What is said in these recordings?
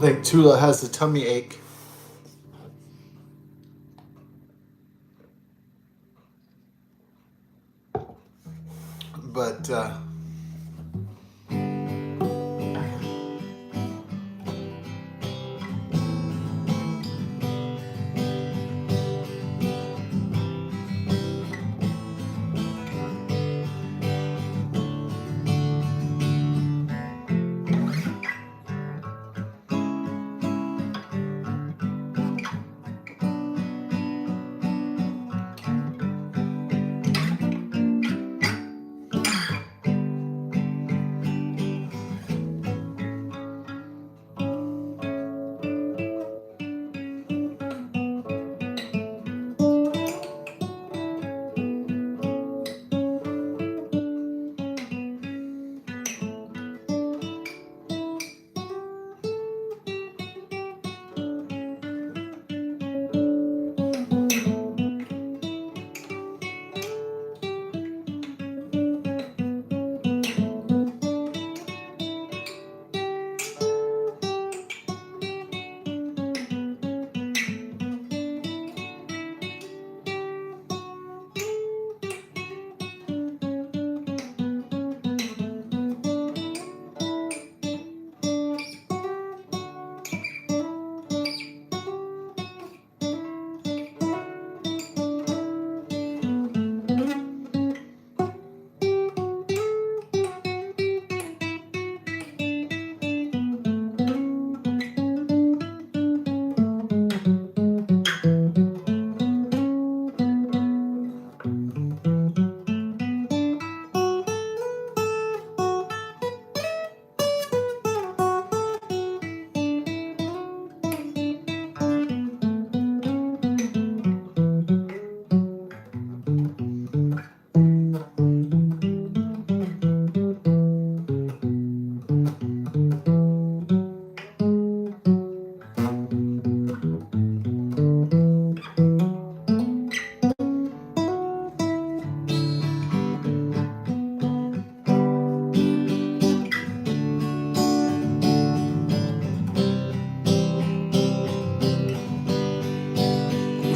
think Tula has a tummy ache. But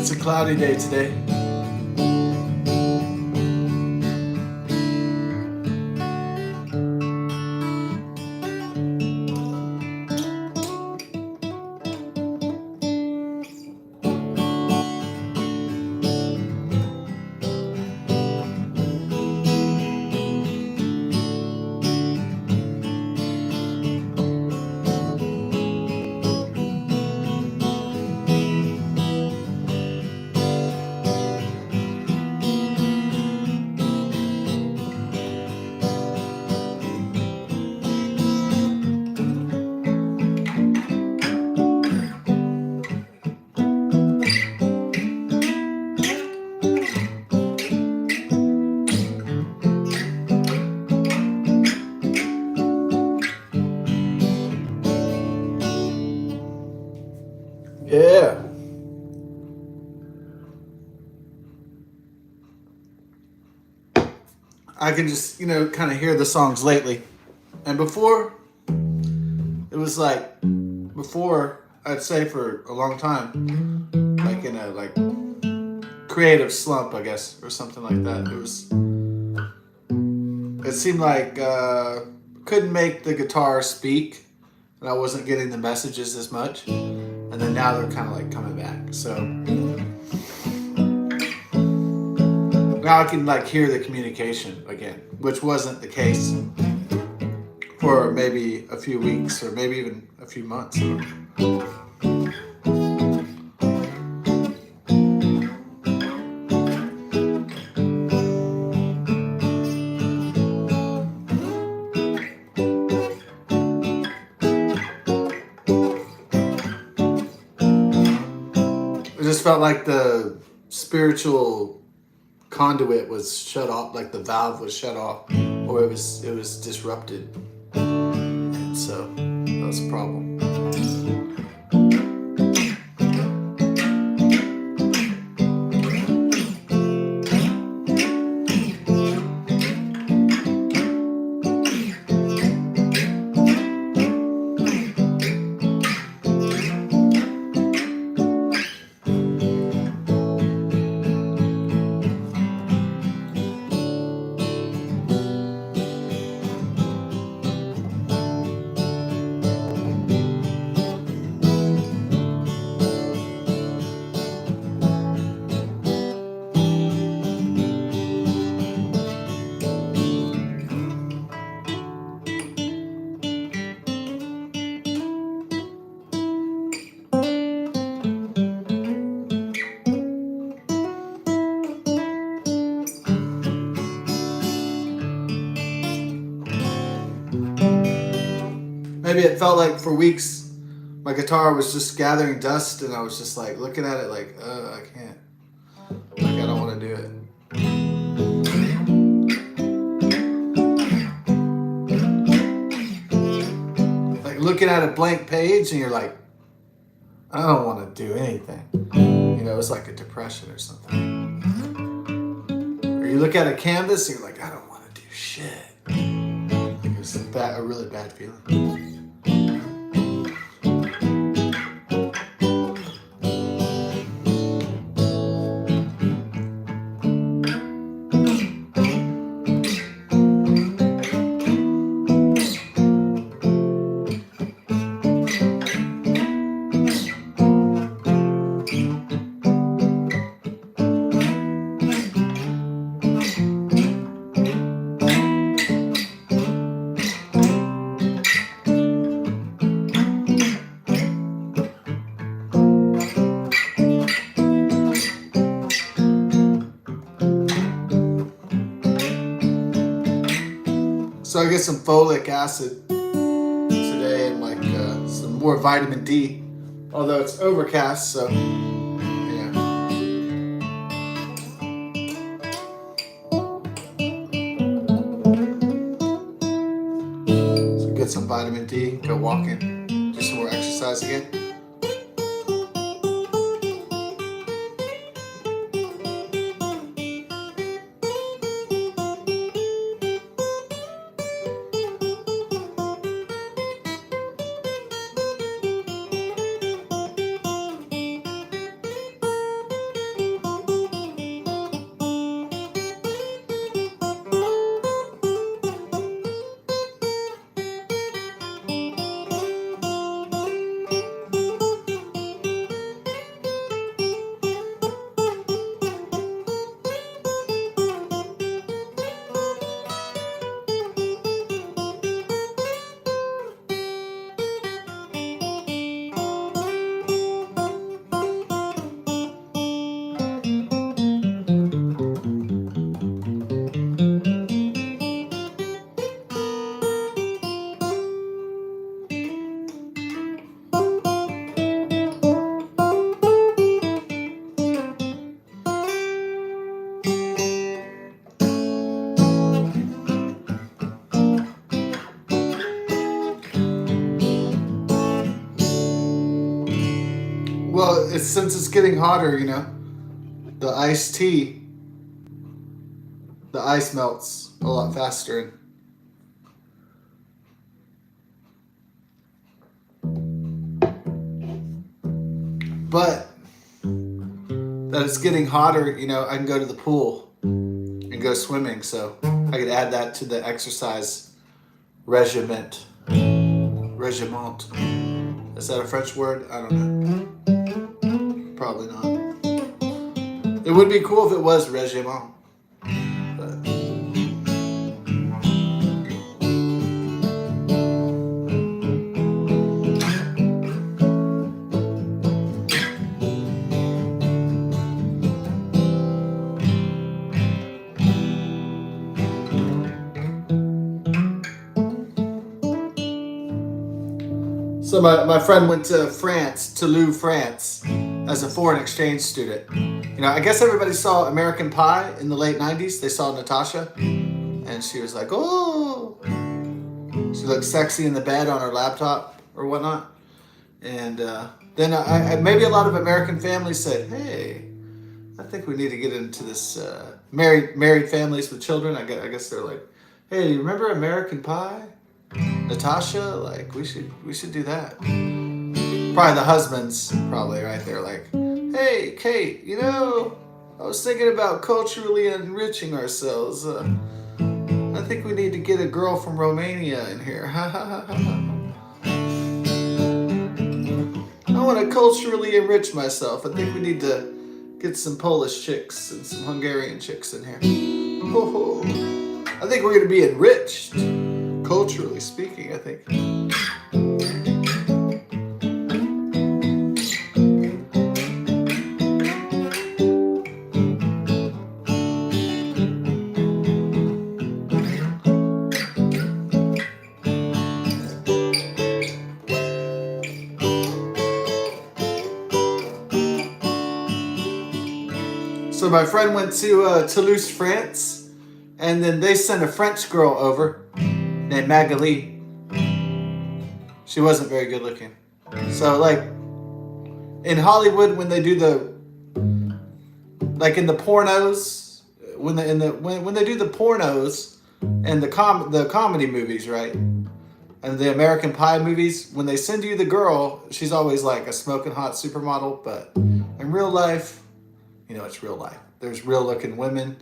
it's a cloudy day today. Yeah. I can just, kind of hear the songs lately. And before, it was like, before, I'd say for a long time, like in a, creative slump, I guess, or something like that. It seemed like, couldn't make the guitar speak, and I wasn't getting the messages as much. And then now they're kind of like coming back. So now I can like hear the communication again, which wasn't the case for maybe a few weeks or maybe even a few months. It just felt like the spiritual conduit was shut off, like the valve was shut off, or it was disrupted, and so that was a problem. maybe it felt like for weeks my guitar was just gathering dust, and I was just like looking at it like, I can't. Like I don't want to do it. Like looking at a blank page, and you're like, I don't want to do anything. You know, it's like a depression or something. Or you look at a canvas, and you're like, I don't want to do shit. It was a really bad feeling. So I get some folic acid today and like some more vitamin D, although it's overcast, so yeah. So get some vitamin D, go walking, do some more exercise again. Well, since it's getting hotter, you know, the iced tea, the ice melts a lot faster. But that it's getting hotter, you know, I can go to the pool and go swimming, so I could add that to the exercise regiment. Regiment. Is that a French word? I don't know. Probably not. It would be cool if it was regiment. But so my friend went to France, Toulouse, France, as a foreign exchange student. You know, I guess everybody saw American Pie in the late 90s. They saw Natasha, and she was like, oh. She looked sexy in the bed on her laptop or whatnot. And then maybe a lot of American families said, hey, I think we need to get into this married families with children. I guess they're like, hey, you remember American Pie? Natasha, like we should do that. Probably the husbands, probably right there, like, hey, Kate, you know, I was thinking about culturally enriching ourselves. I think we need to get a girl from Romania in here. I want to culturally enrich myself. I think we need to get some Polish chicks and some Hungarian chicks in here. Oh, I think we're going to be enriched. Culturally speaking, I think. So my friend went to Toulouse, France, and then they sent a French girl over named Magali. She wasn't very good looking. So like in Hollywood, when they do like in the pornos, when they do the pornos and the comedy movies, right? And the American Pie movies, when they send you the girl, she's always like a smoking hot supermodel. But in real life, it's real life. There's real looking women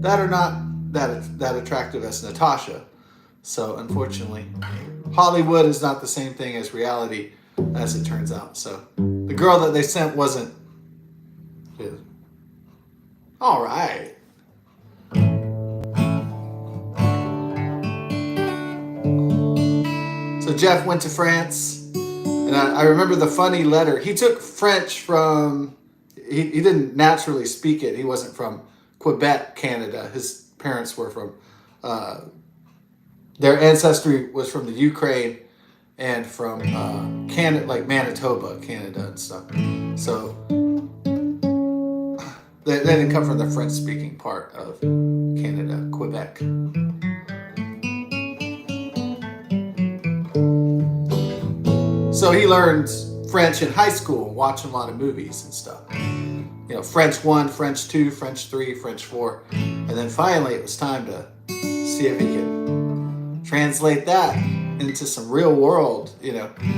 that are not that attractive as Natasha. So unfortunately, Hollywood is not the same thing as reality, as it turns out. So the girl that they sent wasn't all right. So Jeff went to France, and I remember the funny letter. He took French from, he didn't naturally speak it. He wasn't from Quebec, Canada. His parents were from, their ancestry was from the Ukraine and from Canada, like Manitoba, Canada and stuff. So they didn't come from the French-speaking part of Canada, Quebec. So he learned French in high school, watching a lot of movies and stuff. French 1, French 2, French 3, French 4. And then finally it was time to see if he could translate that into some real world,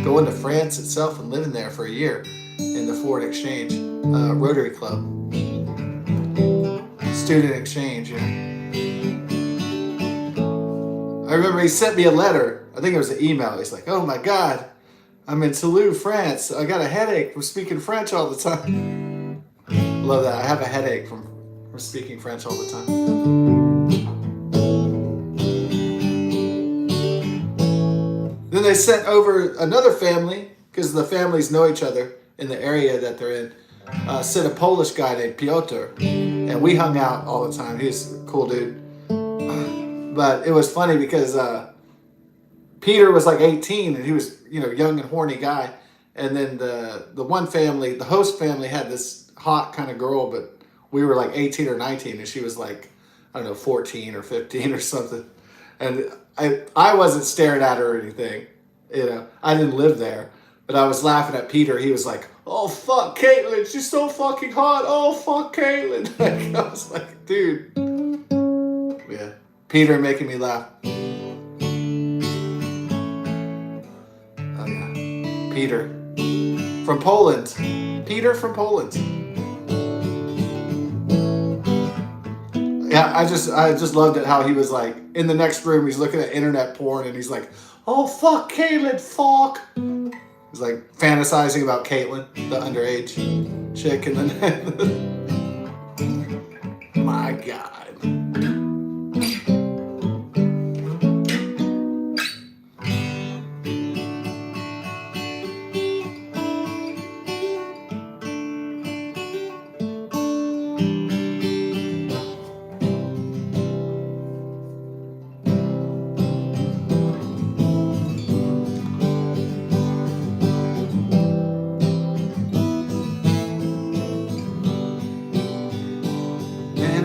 going to France itself and living there for a year in the foreign exchange Rotary Club. Student exchange, I remember he sent me a letter. I think it was an email. He's like, oh my God, I'm in Toulouse, France. I got a headache from speaking French all the time. Love that. I have a headache from speaking French all the time. Then they sent over another family, because the families know each other in the area that they're in. Sent a Polish guy named Piotr, and we hung out all the time. He was a cool dude. But it was funny because Peter was like 18 and he was, young and horny guy. And then the one family, the host family, had this hot kind of girl, but we were like 18 or 19 and she was like, I don't know, 14 or 15 or something. And I wasn't staring at her or anything. I didn't live there. But I was laughing at Peter. He was like, oh, fuck Caitlin. She's so fucking hot. Oh, fuck Caitlin. I was like, dude. Yeah. Peter making me laugh. Oh, yeah. Peter. From Poland. Peter from Poland. Yeah, I just loved it how he was like, in the next room, he's looking at internet porn and he's like, oh, fuck Caitlin, fuck. He's like fantasizing about Caitlin, the underage chick, and then my God.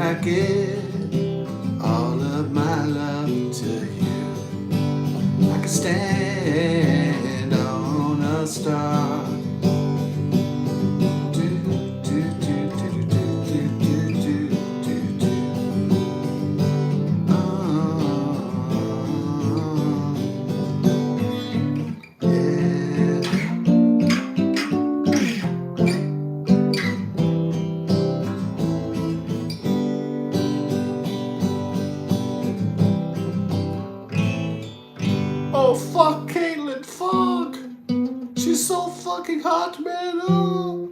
I give all of my love to you. I can stand on a star. Oh, fuck Caitlin, fuck. She's so fucking hot, man. Oh.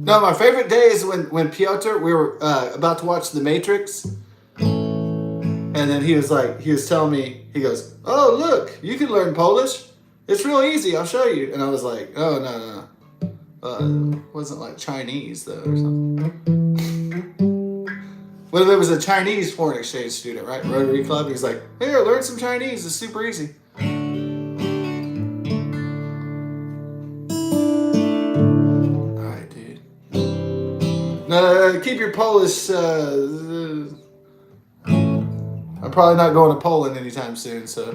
No, my favorite day is when Piotr, we were about to watch The Matrix. And then he was telling me, he goes, oh, look, you can learn Polish. It's real easy. I'll show you. And I was like, oh, no. Wasn't like Chinese though or something. Well, there was a Chinese foreign exchange student, right? Rotary Club. He's like, here, learn some Chinese. It's super easy. No, keep your Polish. I'm probably not going to Poland anytime soon, so.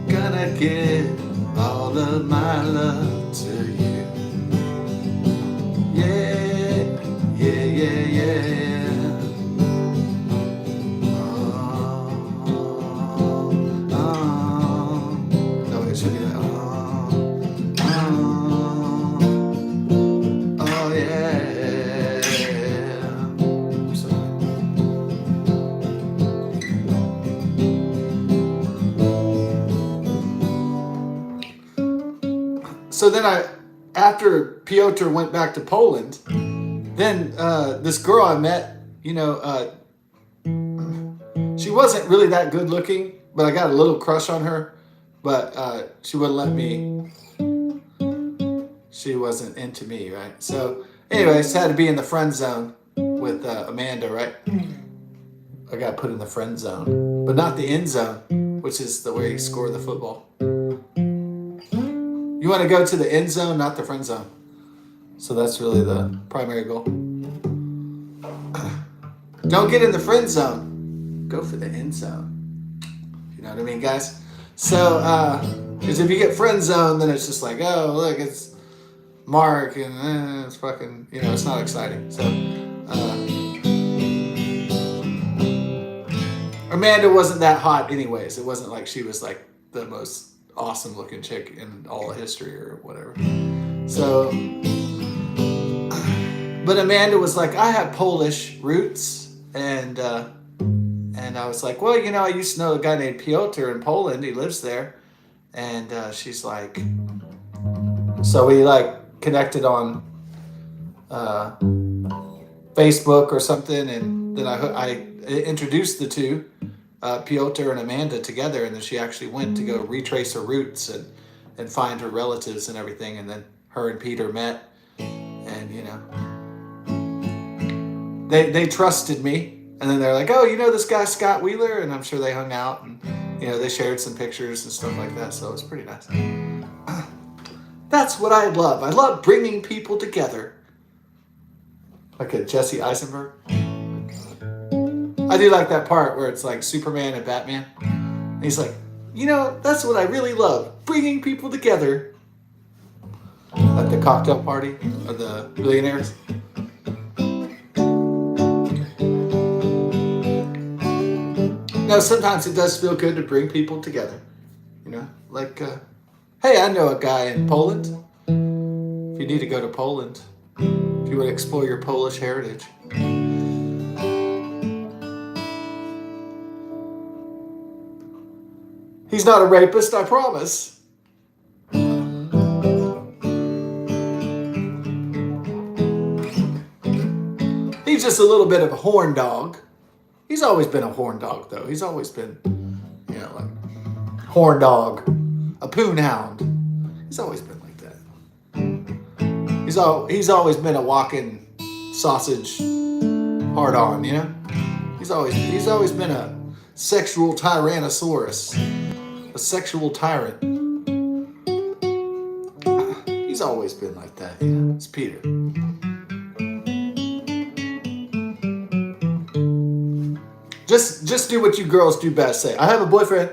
Gonna give all of my love to you. Yeah, yeah, yeah, yeah. No, it should be that. Oh, yeah. Sorry. So then after Piotr went back to Poland, then this girl I met, she wasn't really that good looking, but I got a little crush on her. But she wouldn't let me. She wasn't into me, right? So, anyways, had to be in the friend zone with Amanda, right? I got put in the friend zone, but not the end zone, which is the way you score the football. You want to go to the end zone, not the friend zone. So that's really the primary goal. Don't get in the friend zone. Go for the end zone. You know what I mean, guys? So, because if you get friend zone, then it's just like, oh, look, it's Mark, and it's fucking, it's not exciting. So, Amanda wasn't that hot anyways. It wasn't like she was like the most awesome looking chick in all of history or whatever. So, but Amanda was like, I have Polish roots, and I was like, well, I used to know a guy named Piotr in Poland. He lives there, and she's like, so we like connected on Facebook or something, and then I introduced the two, Piotr and Amanda, together, and then she actually went to go retrace her roots and find her relatives and everything, and then her and Peter met, and they trusted me, and then they're like, oh, this guy Scott Wheeler, and I'm sure they hung out, and they shared some pictures and stuff like that, so it was pretty nice. That's what I love. I love bringing people together. Like a Jesse Eisenberg. I do like that part where it's like Superman and Batman. And he's like, that's what I really love. Bringing people together. At the cocktail party of the billionaires. Sometimes it does feel good to bring people together. Like, hey, I know a guy in Poland. If you need to go to Poland, if you want to explore your Polish heritage. He's not a rapist, I promise. He's just a little bit of a horn dog. He's always been a horn dog, though. He's always been, like horn dog, a poon hound. He's always been like that. He's always been a walking sausage hard on, He's always been a sexual tyrannosaurus, a sexual tyrant. He's always been like that. It's Peter. Just do what you girls do best. Say, I have a boyfriend.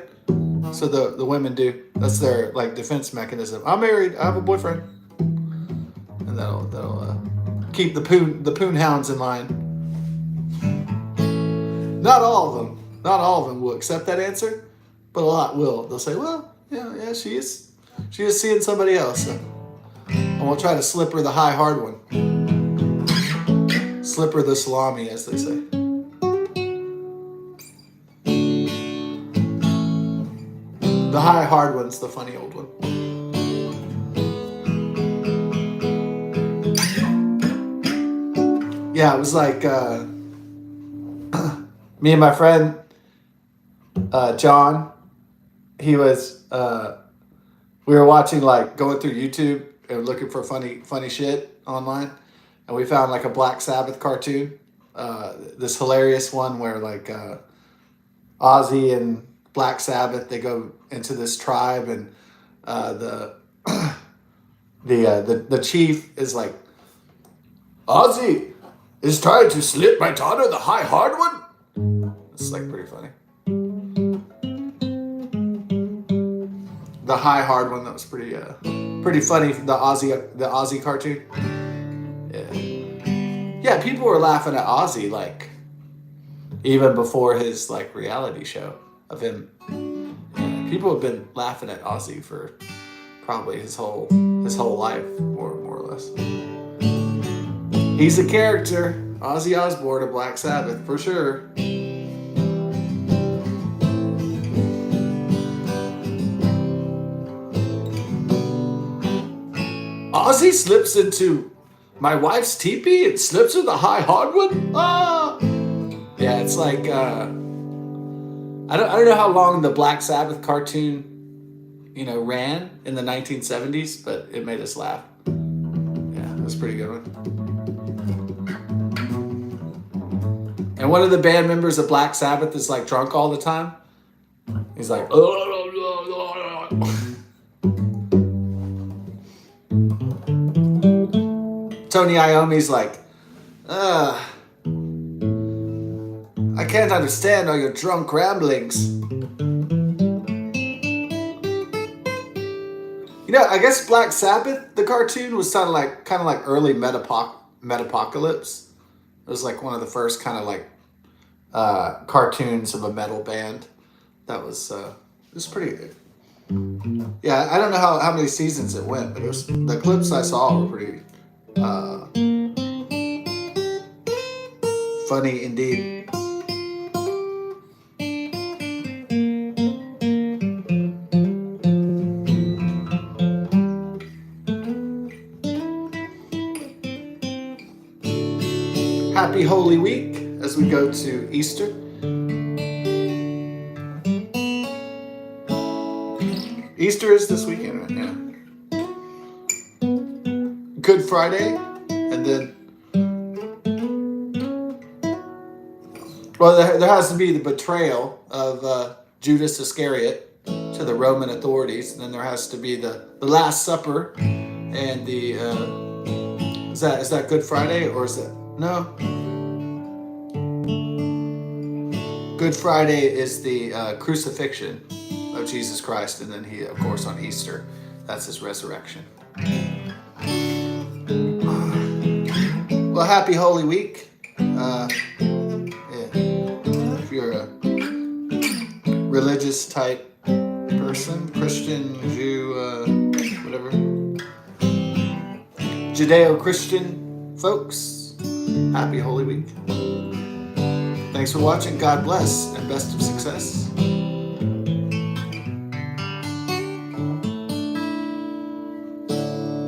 So the women do. That's their like defense mechanism. I'm married. I have a boyfriend, and that'll keep the poon hounds in line. Not all of them will accept that answer, but a lot will. They'll say, well, yeah, she is seeing somebody else. So. And we'll try to slip her the high hard one. Slip her the salami, as they say. The high hard one's the funny old one. Yeah, it was like me and my friend John. He was we were watching, like, going through YouTube and looking for funny shit online, and we found like a Black Sabbath cartoon this hilarious one where like Ozzy and Black Sabbath, they go into this tribe, and the the chief is like, Ozzy is trying to slip my daughter the high hard one. It's like pretty funny. The high hard one, that was pretty funny. The Ozzy cartoon. Yeah, people were laughing at Ozzy like even before his like reality show of him. Yeah, people have been laughing at Ozzy for probably his whole life, more or less. He's a character, Ozzy Osbourne of Black Sabbath for sure. Ozzy slips into my wife's teepee and slips her the high hardwood. Ah, yeah, it's like I don't know how long the Black Sabbath cartoon, ran in the 1970s, but it made us laugh. Yeah, it was a pretty good one. And one of the band members of Black Sabbath is like drunk all the time. He's like, Tony Iommi's like, I can't understand all your drunk ramblings. I guess Black Sabbath, the cartoon, was kind of like early Metapocalypse. It was like one of the first kind of like cartoons of a metal band. That was it was pretty good. Yeah, I don't know how many seasons it went, but the clips I saw were pretty funny indeed. Happy Holy Week as we go to Easter. Easter is this weekend, right? Yeah. Good Friday, and then, well, there has to be the betrayal of Judas Iscariot to the Roman authorities, and then there has to be the Last Supper, and the is that Good Friday, or is that no? Good Friday is the crucifixion of Jesus Christ, and then he, of course, on Easter, that's his resurrection. Well, happy Holy Week. Yeah. If you're a religious type person, Christian, Jew, whatever, Judeo-Christian folks, happy Holy Week. Thanks for watching. God bless and best of success.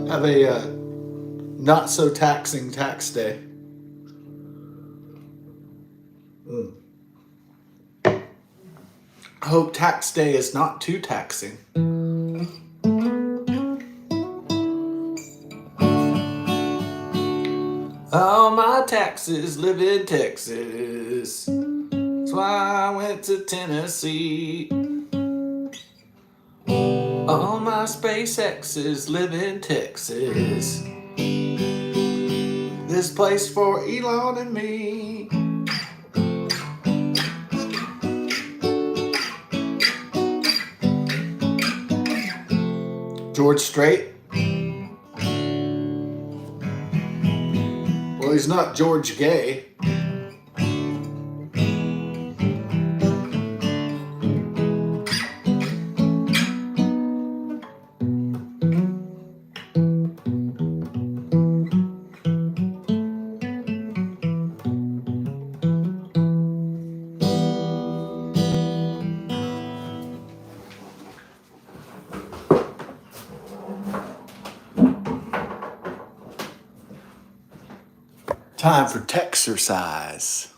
Have a not so taxing tax day. I hope tax day is not too taxing. All my taxes live in Texas. That's why I went to Tennessee. All my SpaceXs live in Texas. This place for Elon and me. George Strait. Well, he's not George Gay. Time for Texercise.